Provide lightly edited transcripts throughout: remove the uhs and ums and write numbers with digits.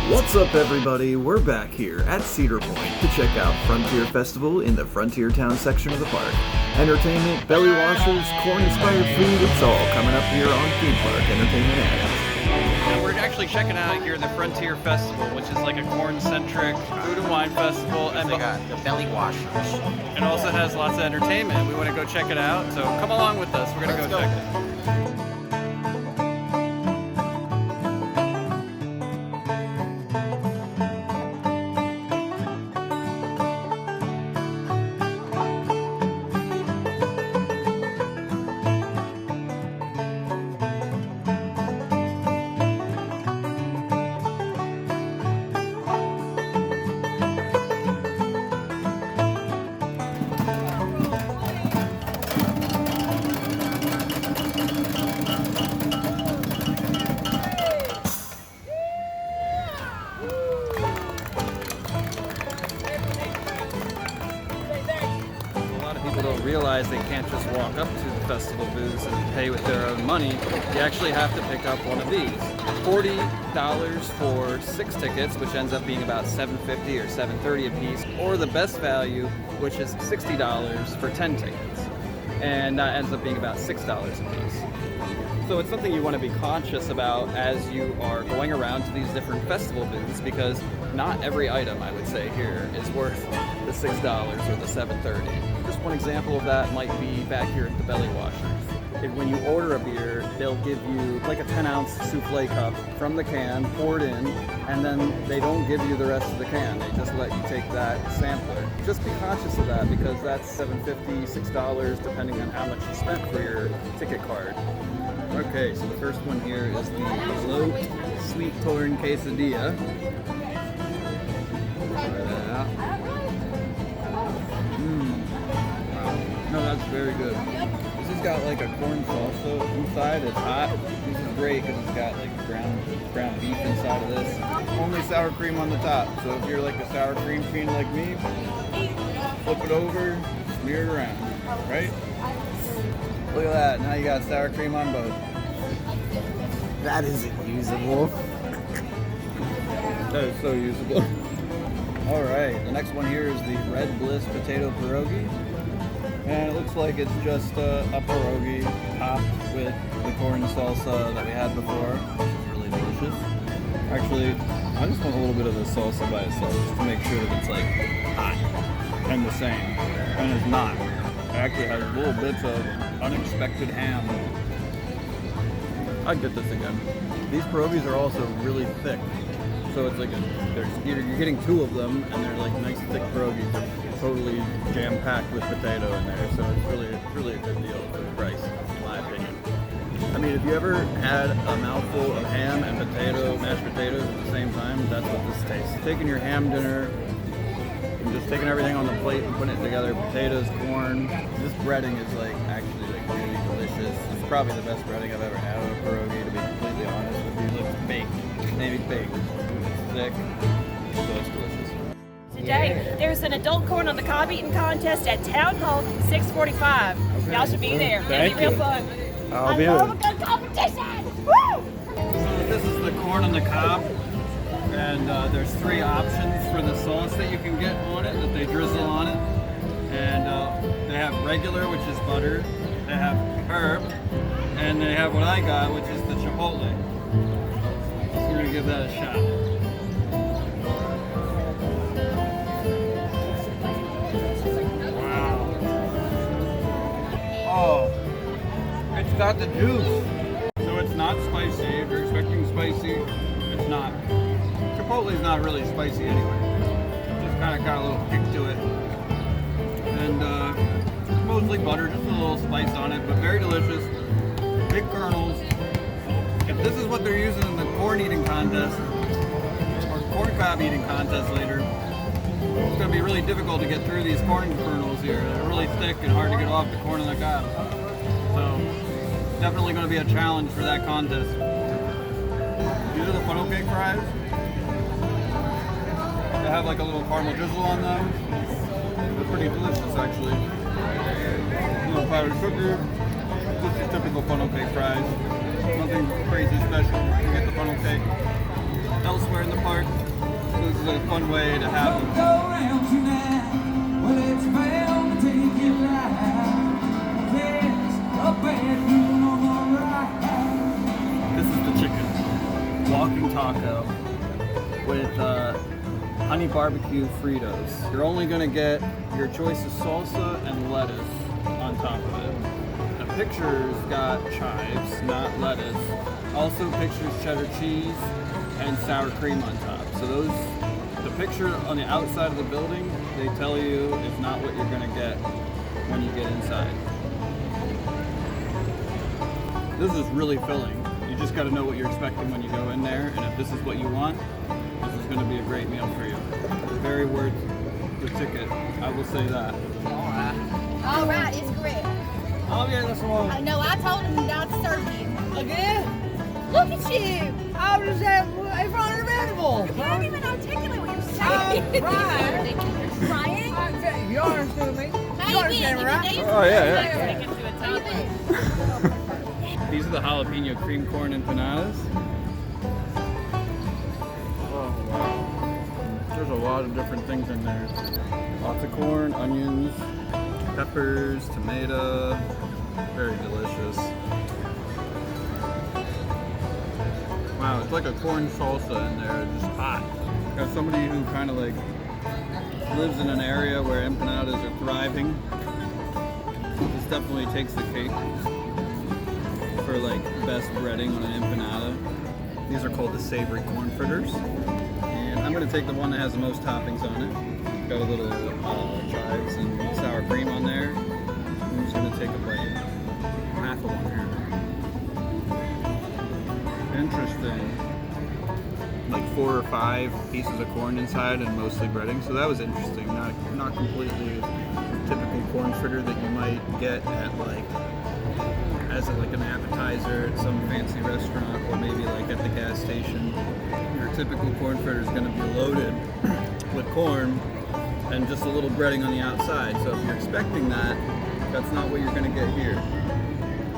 What's up, everybody? We're back here at Cedar Point to check out Frontier Festival in the Frontier Town section of the park. Entertainment, belly washers, corn-inspired food, it's all coming up here on Theme Park Entertainment Ads. And we're actually checking out here the Frontier Festival, which is like a corn-centric food and wine festival. And they got the belly washers. It also has lots of entertainment. We want to go check it out, so come along with us. We're going to go check it. Realize they can't just walk up to the festival booths and pay with their own money. You actually have to pick up one of these. $40 for 6 tickets, which ends up being about $7.50 or $7.30 a piece, or the best value, which is $60 for 10 tickets, and that ends up being about $6 a piece. So it's something you want to be conscious about as you are going around to these different festival booths, because not every item, I would say, here is worth the $6 or the $7.30. Just one example of that might be back here at the belly washers. When you order a beer, they'll give you like a 10-ounce souffle cup from the can, poured in, and then they don't give you the rest of the can. They just let you take that sampler. Just be conscious of that, because that's $7.50, $6, depending on how much you spent for your ticket card. Okay, so the first one here is the Elote Sweet Corn Quesadilla. Try that out. No, that's very good. This has got like a corn salsa inside. It's hot. This is great because it's got like ground beef inside of this. Only sour cream on the top. So if you're like a sour cream fiend like me, flip it over, smear it around, right? Look at that. Now you got sour cream on both. That isn't usable. That is so usable. Alright, the next one here is the Red Bliss Potato Pierogi. And it looks like it's just a pierogi topped with the corn salsa that we had before, which is really delicious. Actually, I just want a little bit of the salsa by itself, just to make sure that it's like hot and the same. And it's not. It actually has little bits of unexpected ham. I'd get this again. These pierogis are also really thick. So it's like you're getting 2 of them, and they're like nice thick pierogis. They're totally jam-packed with potato in there. So it's really a good deal for the price, in my opinion. I mean, if you ever had a mouthful of ham and mashed potatoes at the same time, that's what this tastes. Taking your ham dinner and just taking everything on the plate and putting it together, potatoes, corn. This breading is like actually like really delicious. It's probably the best breading I've ever had on a pierogi, to be completely honest with you. It's baked, maybe baked. It's thick, so it's delicious. Today, there's an adult corn on the cob eating contest at Town Hall, 6:45. Okay. Y'all should be there. It'll be real fun. I'll be there. I love a good competition. Woo! So this is the corn on the cob, and there's 3 options for the sauce that you can get on it, that they drizzle on it. And they have regular, which is butter. They have herb, and they have what I got, which is the chipotle. So we're gonna give that a shot. Wow. Oh, it's got the juice. So it's not spicy. If you're expecting spicy, it's not. Chipotle is not really spicy anyway. Just kind of got a little kick to it. And mostly butter, just a little spice on it, but very delicious. Big kernels. If this is what they're using in the corn eating contest, or corn cob eating contest later, it's going to be really difficult to get through these corn kernels here. They're really thick and hard to get off the corn on the cob. So, definitely going to be a challenge for that contest. These are the funnel cake fries. They have like a little caramel drizzle on them. They're pretty delicious, actually. A little powdered sugar. Just your typical funnel cake fries. Nothing crazy special. You get the funnel cake elsewhere in the park. is a fun way to have them. This is the chicken walking taco with honey barbecue Fritos. You're only gonna get your choice of salsa and lettuce on top of it. The picture's got chives, not lettuce. Also pictures cheddar cheese and sour cream on top. So the picture on the outside of the building, they tell you is not what you're gonna get when you get inside. This is really filling. You just gotta know what you're expecting when you go in there, and if this is what you want, this is gonna be a great meal for you. Very worth the ticket, I will say that. All right, it's correct. Oh yeah, that's the one. I know, I told him not to serve you. Again? Look at you. I was just in front of the vegetable. You can't even articulate what you're saying. Right. You're trying. You understand me? You understand me, right? Oh yeah. Make it to a taco. These are the jalapeno cream corn empanadas. Oh wow. There's a lot of different things in there. Lots of corn, onions, peppers, tomato. Very delicious. Wow, it's like a corn salsa in there, just hot. As somebody who kind of like lives in an area where empanadas are thriving, this definitely takes the cake for like best breading on an empanada. These are called the Savory corn fritters. And I'm gonna take the one that has the most toppings on it. Got a little chives and sour cream on there. I'm just gonna take a bite. Half of one here. Interesting. Like 4 or 5 pieces of corn inside and mostly breading. So that was interesting. Not completely typical corn fritter that you might get at like as like an appetizer at some fancy restaurant or maybe like at the gas station. Your typical corn fritter is going to be loaded with corn and just a little breading on the outside. So if you're expecting that, that's not what you're going to get here.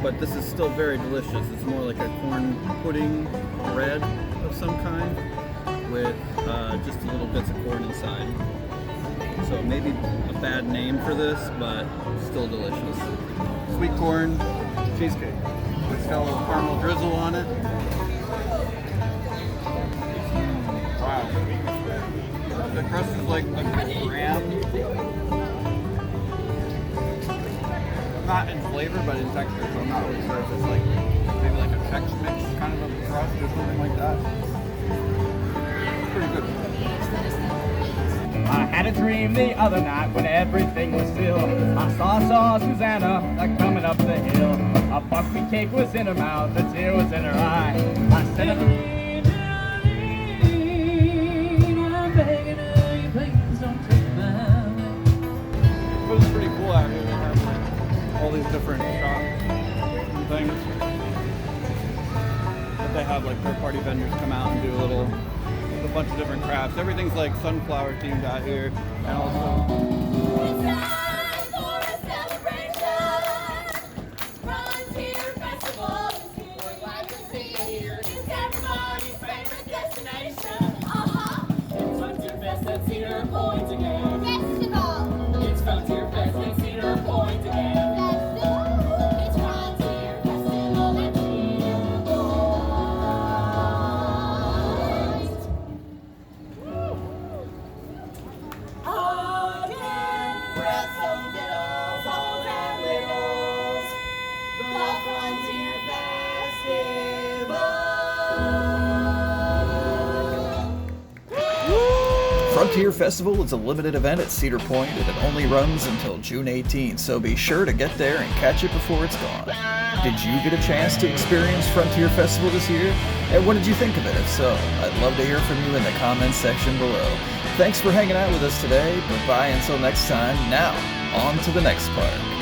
But this is still very delicious. It's more like a corn pudding bread of some kind with just little bits of corn inside. So maybe a bad name for this, but still delicious. Sweet corn cheesecake. It's got a little caramel drizzle on it. Wow. The crust is like a graham. Not in flavor, but in texture, so I'm not really sure if it's like maybe like a Chex Mix kind of a crust or something like that. It's pretty good. I had a dream the other night when everything was still. I saw Susanna coming up the hill. A buckwheat cake was in her mouth, a tear was in her eye. I said, I'm begging her, you please don't take mine. It was pretty cool out here. They have all these different shops and things. But they have like third-party vendors come out and do a bunch of different crafts. Everything's like sunflower themed out here, and also. It's time for a celebration. Frontier Festival is here. We're glad to see you here. It's everybody's favorite destination. It's Frontier Fest at Cedar Point again. Festival. It's Frontier Fest at Cedar Point again. Festival. It's Frontier Festival at Cedar Point. Frontier Festival is a limited event at Cedar Point and it only runs until June 18th, so be sure to get there and catch it before it's gone. Did you get a chance to experience Frontier Festival this year? And what did you think of it? If so, I'd love to hear from you in the comments section below. Thanks for hanging out with us today. Bye-bye until next time. Now, on to the next park.